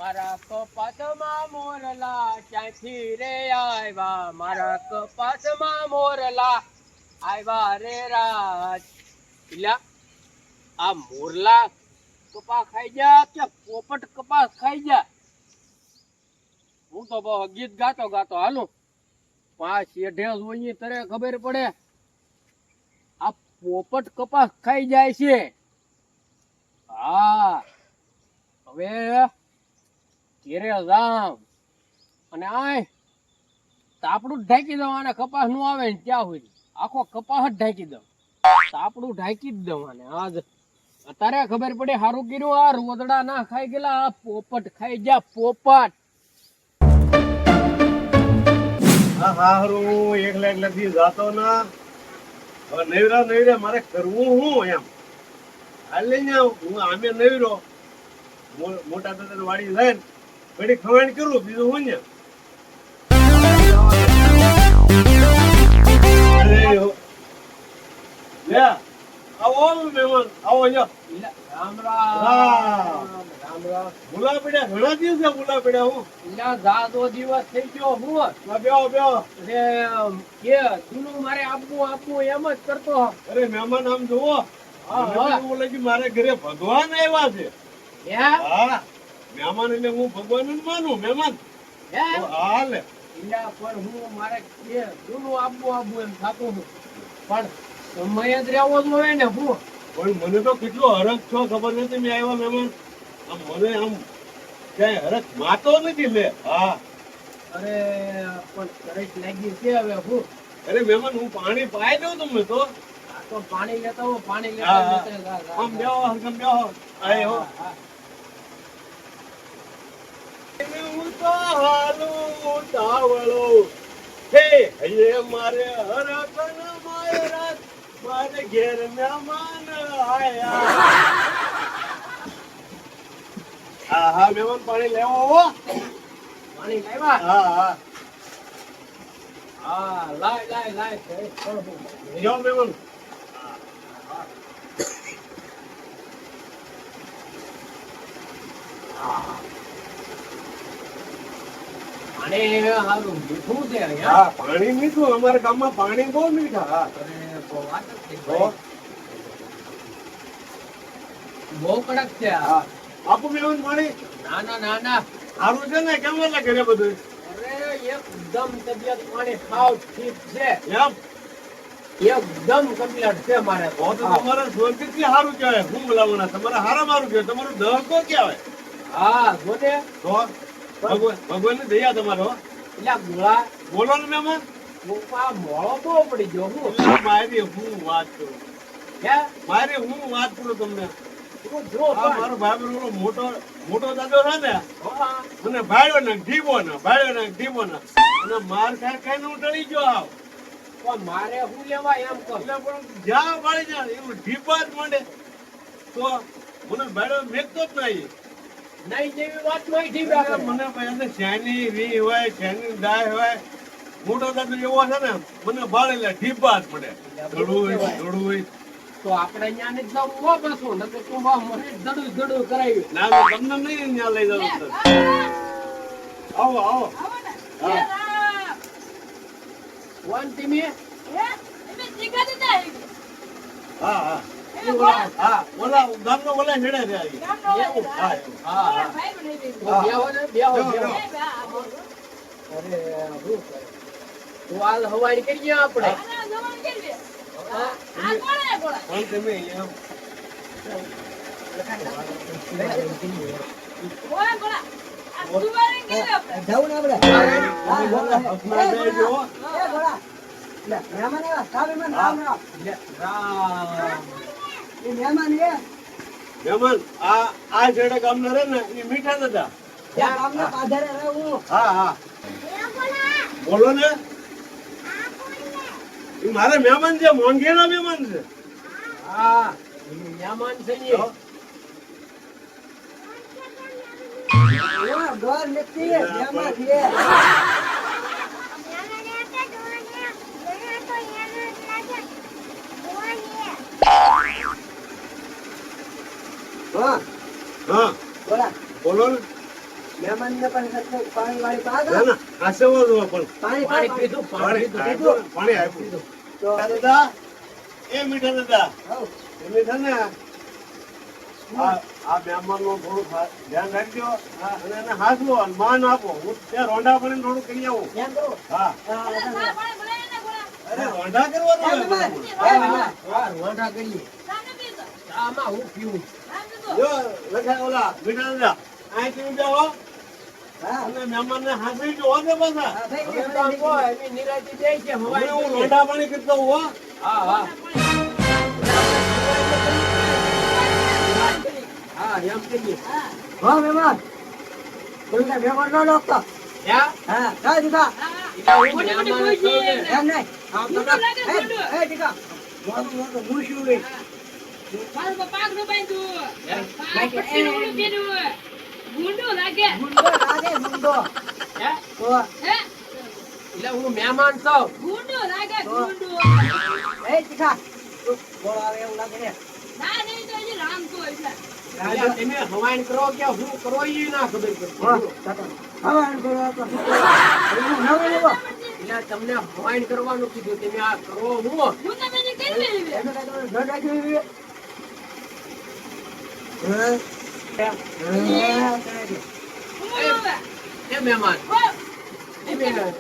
મારા કપાસમાં મોરલા ક્યાંથી રે આવ્યા, મારા કપાસમાં મોરલા આવ્યા રે રાજ. એટલે આ મોરલા કપાસ ખાઈ જા કે પોપટ કપાસ ખાઈ જા? હું તો બહુ ગીત ગાતો ગાતો હાલું. 5 શેઢે જોઈએ તરે ખબર પડે આ પોપટ કપાસ ખાઈ જાય છે. હા, હવે ઘેરે જામ અને આય તાપડું જ ઢાંકી દઉં. આને કપાસ નું આવે ને ત્યાં હોય આખો કપાસ જ ઢાંકી દઉં, તાપડું ઢાંકી જ દઉં. આને આજ અત્યારે ખબર પડે સારું કર્યું આ રોદડા ના ખાઈ ગયેલા, આ પોપટ ખાઈ જા પોપટ. હારું એકલા એકલા થી જાતો ના. હવે નવરા મારે કરવું હું એમ હાલ લઈને હું આમે નવરો મોટા દાદા વાડી જાય ને પછી ખવાણ કરું બીજું હું ને. આવો મહેમાન આવો જો. રામ રામ રામ રામ. ભૂલા પડ્યા ઘણા દિવસે ભૂલા પડ્યા હું. જાદો દિવસ થઈ ગયો હું. બેહો બેહો. અરે કે જૂનું મારે આપવું એમ જ કરતો. અરે મહેમાન આમ જુઓ. મારે ઘરે ભગવાન આવ્યા છે. હા મહેમાન એટલે હું ભગવાન જ માનું. મહેમાન હાલે પણ હું મારે જૂનું આપવું એમ થતું પણ સમય જ રહેવો જ હોય ને. હું પણ મને તો કેટલો હરખ છો ખબર નથી. મેં આવ્યા મહેમાન આમ મને આમ ક્યાંય હરખ માતો નથી લે. હા અરે પણ તરસ લાગી છે હવે. હું અરે મહેમાન હું પાણી પાઈ દઉં તમને તો. તો પાણી લેતા હું પાણી લેતા આમ બેહો હરકમ બેહો. આય હો હું તો હાલું તાવળો હે હે મારે હરખ ન માયરા મારે ઘેર મહેમાન આયા. હા હા મહેમાન પાણી લેવો હો. પાણી લાવ્યા? હા હા હા લાય જો મહેમાન. પાણી હારું મીઠું છે અહીંયા. હા પાણી મીઠું. અમારા ગામમાં પાણી બહુ મીઠા. હા અરે બહુ વાત જ છે ભાઈ. બહુ કડક છે. હા આપું મહેમાન પાણી. ના ના સારું છે ને? કેમ એટલે ઘરે બધું? અરે એકદમ તબિયત પાણી સાવ ઠીક છે. એમ એકદમ કમ્પ્લીટ છે મારે તો. તમારે સ્વર્ગથી સારું કહેવાય. હું બોલાવવાના તમારે હારા મારું કહેવાય. તમારું દહકો કહેવાય. હા જોને તો ભગવાન ની દયા તમારો. એટલે ગોળા બોલો ને મહેમાન. મોપા મોળો બહુ પડી ગયો. હું મારી હું વાત કરું. હે મારી હું વાત કરું તમને. તું જો આ મારો ભાઈ ઓલો મોટો દાદો છે ને હા મને ભાડ્યો ને ઢીબો ને અને માર ખાઈ ને હું ટળી ગયો. આવ પણ મારે હું લેવા એમ કર. એટલે પણ જ્યાં વાળી જાય એવું ઢીબા જ માંડે તો મને ભાડ્યો મેકતો જ નહીં. નહીં જેવી વાત નહીં ઠીક રાખે. મને ભાઈ શેની વી હોય શેની ગાય હોય મોટો દાદો એવો છે ને મને ભાડે એટલે ઢીબા જ પડે. દડું તો આપણે અહીંયા ને જવું હો પાછું. નકર તું મને દડું કરાવી. ના તમને નહીં ત્યાં લઈ જાવ. આવો આવો. હા વન ટીમી હા હા હા ઓલા ગામનો ઓલા છેડે છે આવી. હા હા બેહો ને બેહો. અરે શું કરે તું હાલ હવાઈ કરીએ આપણે. પણ તમે એમ મહેમાન આ છેડે ગામના રે ને એ મીઠા નતા. હા હા બોલો ને. એ મારે મહેમાન છે. મોંઘેના મહેમાન છે. હા મહેમાન છે ને. હા બોલો ને. મહેમાનને પણ સરખું પાણી વાળી પાડો. ના ના આ સેવો જો પણ પાણી પાણી પાડો. પીધું, પાણી પાણી પીધું. આપ્યું, પાણી આપ્યું. તો દાદા એ મીઠા દાદા હઉ. તમે છે ને આ મહેમાનનું થોડું ધ્યાન રાખજો અને એને હાથવો અને માન આપો. હું ત્યાં રોંઢા પડીને થોડું કરી આવું. એમ કરો. હા હા, અરે રોંઢા કરવાનું હા, હોય મહેમાન. બરાબર. હા, મહેમાન. હા, રોંઢા કરીએ. આમાં હું પીવું? જો લખા ઓલા મીઠા દાદા અહીં તમે બેહો હા. અને મહેમાનને હાથવી જો હો ને પાછા. હા, થઈ હવે ગયું, તો આમ કહો, એમની નિરાંતે જાય છે, હવે હવાઈ હું કરીએ. રોંઢા પાણી કરી દઉં હો. હા, હા. હા, એમ કરીએ. હા, મહેમાન. તમે કાંઈ મહેમાન ન ડોકતો. યા? હા, ચાલ દીકા. હું મહેમાન છું ને. એમ નહીં. આમ તો ના. એ દીકા. મોટું મોટું મૂછું હોય. મુંડો લાગે, મુંડો. યા? તો, એટલે હું મહેમાન છું. એ દીકા. તું બોલ આવે એવું લાગે ને. એટલે તમે હવાઈ કરો કે હું કરો એ ના ખબર હા, પડતી. ચાલો. હવે આને બોલો તો શું કરો? એવું નવું લેવો. એટલે તમને હવાઈ કરવાનું કીધું, તમે આ કરો હું. એમને કાંઈ તમે ઘર રાખ્યું એવી? હા. હા, એ મહેમાન એ મહેમાન.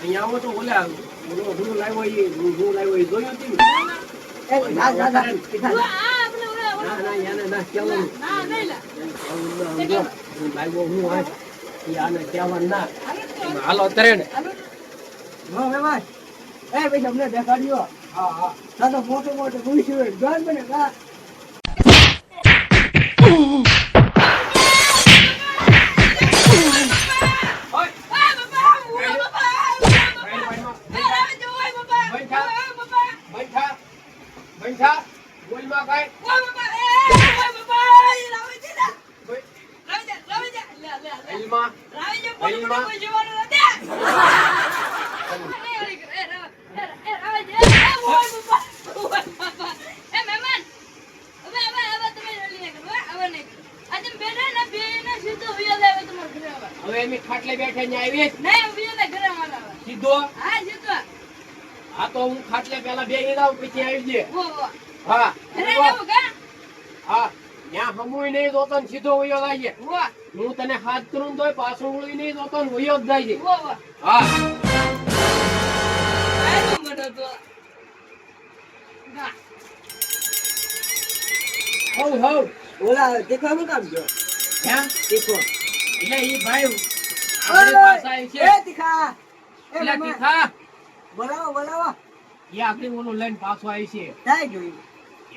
અહીંયા આવો તો ઓલા હું લાવ્યો એ જોયું હતું ને? એ ના, ના, ના. દીકા. ના ના યાને ના કહેવાનું. હું લાવ્યો હું આ યાને કહેવાનું ના. હાલો તરે ને. હા, મહેમાન. એ ભાઈ તમને દેખાડ્યો. હા હા. ના તો મોટું મોટું મૂછું હોય. જોન બને ના. બંધા બોલમાં કાંઈ એલમાં હવે એમ ખાટલે બેઠા ને આવી સીધો આ તો હું ખાટલે પેલા બેહી જાઉં પછી આવી જઈએ હા હા ત્યાં હમુય નહીં જોતો ને સીધો વયો જાય હું તને હાથ કરું તોય પાછું વળી નહીં જોતો ને વયો જ જાય છે હા હવ હવ ઓલા દેખાવાનું કામ જો. ક્યાં દેખો. એટલે ઈ ભાઈ આપણી પાસે આવી છે એ તીખા. એ એટલે મહેમાન. તીખા બોલાવો, બોલાવો. એ આપણી ઓલું લઈને પાછો આવી છે થાય જોયું.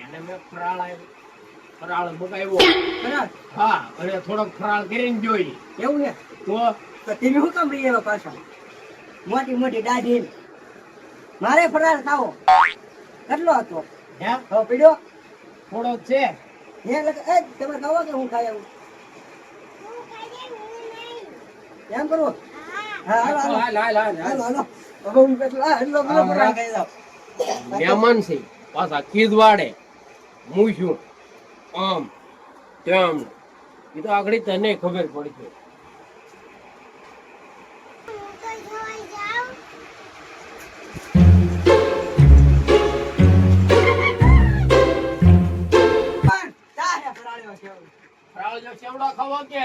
એને મેં ફરાળ મગાવ્યો બરાબર. હા અને થોડોક ફરાળ કરીને જોઈ એવું છે. તો તો તમે શું કામ લઈ આવ્યા પાછા? મોટી મોટી દાઢી. મારે ફરાર ખાવો. કેટલો હતો? હે હવે પીડ્યો. થોડો જ છે એ તમે ખાવો કે હું ખાઈ આવું? એમ કરું? હા, હાલો, હાલો. હાલ હાલ હાલ હાલો, હાલો. હવે હું કેટલા એટલો બધો ફરાર ખાઈ જાઉં. મહેમાન છે પાછા ખીજવાડે મૂછું આમ તેમ એ તો આગળ તને ખબર પડશે પણ ચાહે ફરાળ્યો છે. ફરાળ જો સેવડા ખાવા કે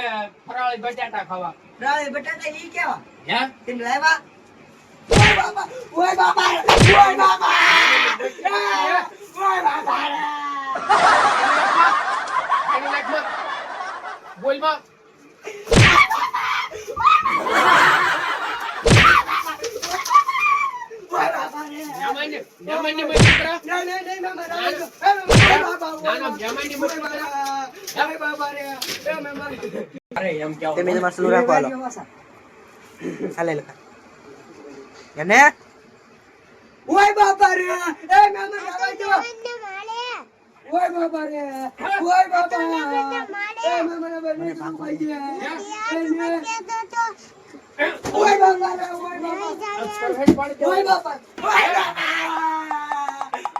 ફરાળી બટાટા ખાવા ફરાળી બટાટા ઈ કેવા? હે તમે લાવ્યા? ઓય બાપા! ઓય બાપા! ઓય બાપા! ઓય બાપા! એની લાઈફમાં બોલમાં ઓય બાપા રે! મહેમાનની મસ્તી કરા નહીં, નહીં, નહીં, મામા, રાહ જો. એ મામા, ઓય બાપા, ઓય ના, ના, બાપા. મહેમાનની મસ્તી ઓય કરા. બાપા. ઓય બાપા રે! એ મહેમાન. અરે એમ કેવું તમે તમારે સલું રાખો હાલો હાલે લખા એને ઓય બાપા રે! એ મહેમાન રાહ જો. ઓય બાપા રે! ઓય બાપા! એ મહેમાન હવે નહીં ખાવું ખાઈ જાય. ઓય બાપા રે! ઓય બાપા! ઓય બાપા! ઓય બાપા!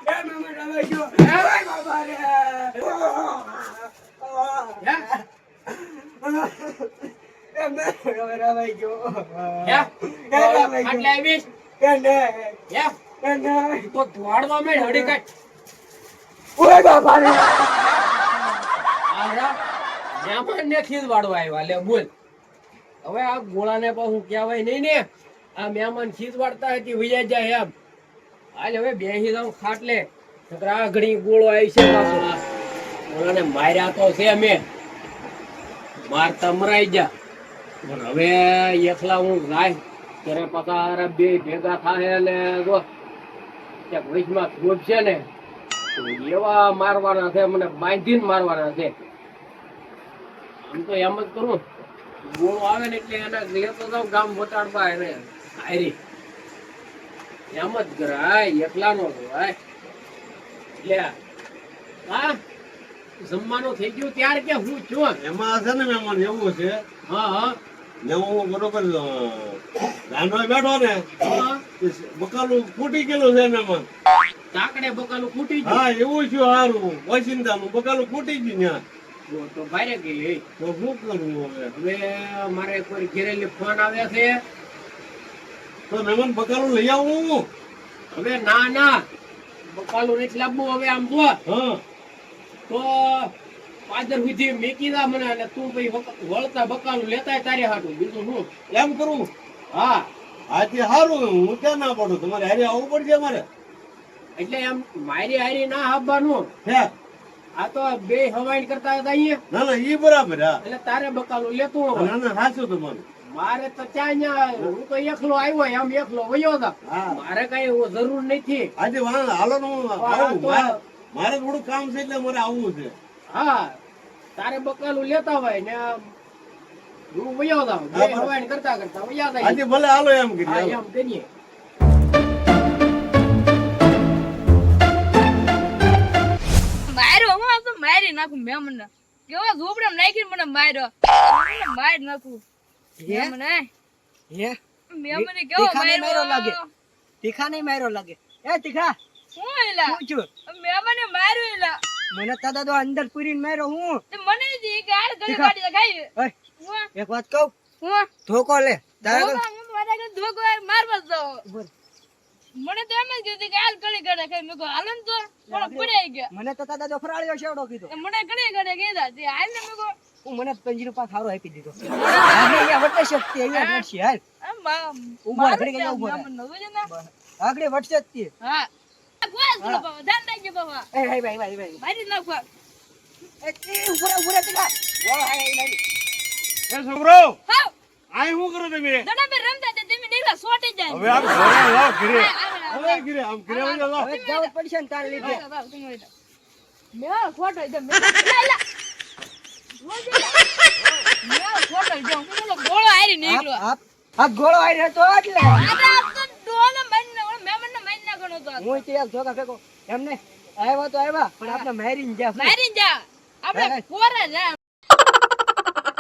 એ મહેમાન હવે જો. ઓય બાપા રે! એમ હવે રવાઈ ગયો. હે? રવાઈ ખાટલે ગયો. આવીશ? એ નહીં. હે? એ નહીં. તો ધોળવા માંડ, હળી કાઢ. ઓય બાપા રે. આરા મહેમાનને ખીજવાડવા આવ્યા, લે બોલ. હવે આ ગોળાને પાછું કહેવાય નહીં ને, આ મહેમાન ખીજવાડતા હતી વૈયા જાય એમ. હાલ હવે બેસી જાઉં ખાટલે. નકર આ ઘડી ગોળો આવી છે પાછો. આ ગોળાને માર્યા તો છે મેં, મારતા મરાઈ જા. પણ હવે એકલા હું જાય ત્યારે પાછા બે ભેગા થાય એટલે જો ત્યાં વચમાં ધ્રુવ છે ને, તો એવા મારવાના છે, મને બાંધીને મારવાના છે. આમ તો એમ જ કરું, ગોળો આવે ને એટલે એના લેતો જાઉં ગામ વટાડવા એને હારી. એમ જ કરાય, એકલા નો કરાય. લે હા, જમવાનું થઈ ગયું ત્યાર કે હું છું? એમાં છે ને મહેમાન એવું છે હા હા ને હું બરોબર રાંધવા બેઠો ને હા. બકાલું ફૂટી ગયેલું છે મહેમાન. તાકડે બકાલું ફૂટી ગયું. હા એવું છું સારું વસિંદાનું બકાલું ફૂટી ગયું ત્યાં. તો ભારે ગઈ. તો શું કરવું હવે? હવે મારે કોઈ ઘેરેલી ફોન આવ્યા છે. તો મહેમાન બકાલું લઈ આવું? હવે ના ના, બકાલું નથી લાવવું. હવે આમ જો હા તો પાદર સુધી મેકી દા મને, એટલે તું ભાઈ વળતા બકાલું લેતા તારે હાટું, બીજું શું? એમ કરવું? હા આજે સારું હું ક્યાં ના પડું, તમારે હારે આવવું પડશે મારે. એટલે એમ મારી હારી ના આપવાનું. હે આ તો બે હવાઈ કરતા હતા અહીંયા, ના ના ઈ બરાબર. હા એટલે તારે બકાલું લેતું હવે. ના ના સાચું તમારું. મારે તો ત્યાં હું તો એકલો આવ્યો, એમ એકલો વયો હતા. હા મારે કઈ જરૂર નથી. આજે હાલો ને હું આવું. તો- મારે થોડું કામ છે એટલે મારે આવવું છે. હા, તારે બકાલું લેતા હોય ને હું વયો હતા. બે હા, બરાબર. હવાઈ કરતા કરતા વયા હતા. આજે ભલે હાલો એમ હા, કરી. એમ કરીએ. માર્યો હું આમ તો મારી નાખું મેમને. કેવો ઝૂંપડે નાખીને મને માર્યો. મને મારી નાખું. મેમને હે? મેમને કેવો તીખાને માર્યો લાગે. માર્યો. તીખા નહીં માર્યો લાગે. એ તીખા હું એલા શું છું? મેમને માર્યો એલા. મને તાતા તો અંદર પૂરીને માર્યો હું. તે મને જી કે આ ઘરે તીખા. કાઢી ખાઈ. ઓય, હું એક વાત કહું, હું ધોકો લે તારા ધોકા હું મારા ઘરે ધોકો મારવા જાઉં. બોલ. મને તો એમ જ કીધું કે હાલ ઘડી ઘડે ખાઈ. મેં કહ્યું હાલો ને તો થોડો પડાઈ ગયા. મને તો તાતા તો ફરાળ્યો છેવડો કીધો. તે મને ઘડી ઘડે કીધા તે હાલ ને મેં કહ્યું હું મને પંજીનો પાક હારો આપી દીધો. આપણે અહીંયા વટે શકતી અહીંયા વટશે હાલ. આમ મા- ઉભો મારું ઘડી ગયા ઉભો રહે. મેમને જોજે ને. આગળ વટશે જ તે. હા ગોળ ગોળ બાબા ધ્યાન રાખજો બાબા. એ ભાઈ મારી નાખવા. એ ઉભો રહે તીખા. વાહ, હાય, હાય, હાય. એ છોકરો હાવ આ શું કરો તમે? દડા બે રમતા તે તમે નીકળા સોટી જાય. હવે આમ ઘરે લાવ ઘરે. આ, હવે ઘરે આમ ઘરે આવી જાઓ. હવે જવું પડશે ને તાર લીધે. મેં ખોટો છે મેં લા ખોટો છે હું બોલો ગોળો હારી નીકળ્યો. આ ગોળો આવી રહ્યો તો એટલે આડા તો ડોલે મઈને મેં મને મઈને ગણો તો હું તે એક ધોકા ફેંકો એમને આવ્યા તો આવ્યા પણ આપણે મારીને જા મારી જા આપણે હા. પોરે જા